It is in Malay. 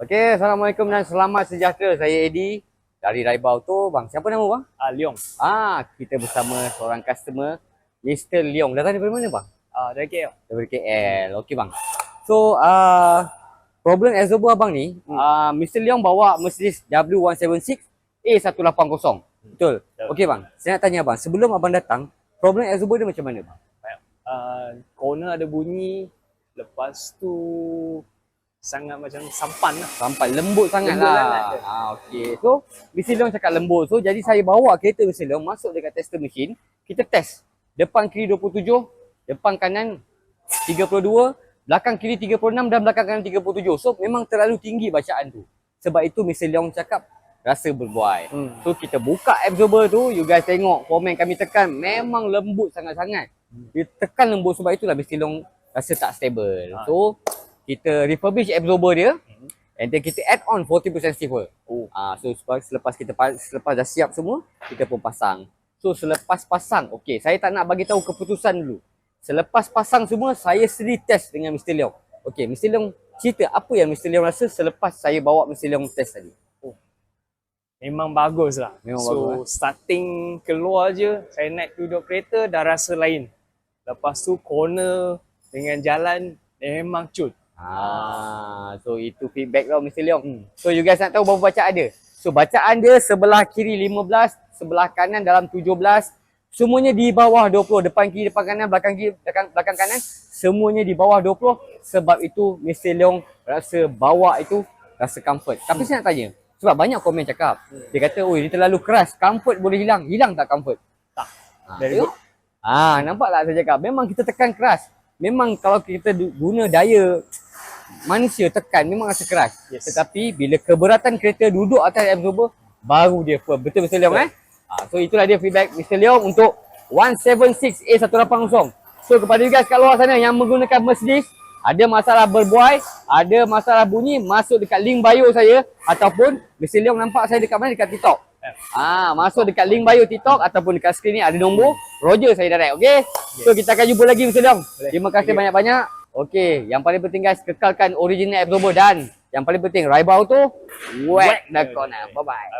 Okey, Assalamualaikum dan selamat sejahtera. Saya Eddie dari Raibau tu. Bang, siapa nama bang? Leong. Kita bersama seorang customer, Mr. Leong. Datang daripada mana bang? Dari KL. Daripada KL. Okey bang. So, problem absorber abang ni, Mr. Leong bawa Mercedes W176 A180. Betul? Okey bang, saya nak tanya abang, sebelum abang datang, problem absorber dia macam mana bang? Corner ada bunyi, lepas tu sangat macam sampan lah. Sampai lembut sangat Lembut lah. sangat. Okey. So, Mr. Leong cakap lembut. So, jadi saya bawa kereta Mr. Leong masuk dekat tester machine. Kita test. Depan kiri 27, depan kanan 32, belakang kiri 36 dan belakang kanan 37. So, memang terlalu tinggi bacaan tu. Sebab itu Mr. Leong cakap rasa berbuai. So, kita buka absorber tu. You guys tengok komen kami tekan. Memang lembut sangat-sangat. Dia tekan lembut, sebab itulah Mr. Leong rasa tak stable. So, kita refurbish absorber dia and then kita add on 40% stiffer. So selepas dah siap semua, kita pun pasang. So selepas pasang, okey, saya tak nak bagi tahu keputusan dulu. Selepas pasang semua, saya sendiri test dengan Mr. Leong. Okey, Mr. Leong cerita apa yang Mr. Leong rasa selepas saya bawa Mr. Leong test tadi. Memang bagus lah. Starting keluar je, saya naik duduk kereta dah rasa lain. Lepas tu corner dengan jalan memang cut. So itu feedback tau Mr. Leong. So you guys nak tahu berapa bacaan dia? So bacaan dia sebelah kiri 15, sebelah kanan dalam 17, semuanya di bawah 20. Depan kiri, depan kanan, belakang kiri, belakang kanan, semuanya di bawah 20. Sebab itu Mr. Leong rasa bawa itu rasa comfort. Tapi saya nak tanya, sebab banyak komen cakap, dia kata, "Oi, ini terlalu keras, comfort boleh hilang." Hilang tak comfort? Tak. Very good. Nampak tak saya cakap? Memang kita tekan keras. Memang kalau kita guna daya manusia tekan memang rasa keras. Tetapi bila keberatan kereta duduk atas absorber, baru dia firm. Betul Mr. Leong So itulah dia feedback Mr. Leong untuk 176 A180. So kepada you guys kat luar sana yang menggunakan Mercedes, ada masalah berbuai, ada masalah bunyi, masuk dekat link bio saya, ataupun Mr. Leong nampak saya dekat mana? Dekat TikTok. Masuk dekat link bio TikTok ataupun dekat skrin ni ada nombor Roger saya direct. Okey. So kita akan jumpa lagi Mr. Leong. Terima kasih banyak-banyak. Okey, yang paling penting guys, kekalkan original absorber dan yang paling penting Raibau tu whack the corner. Bye bye.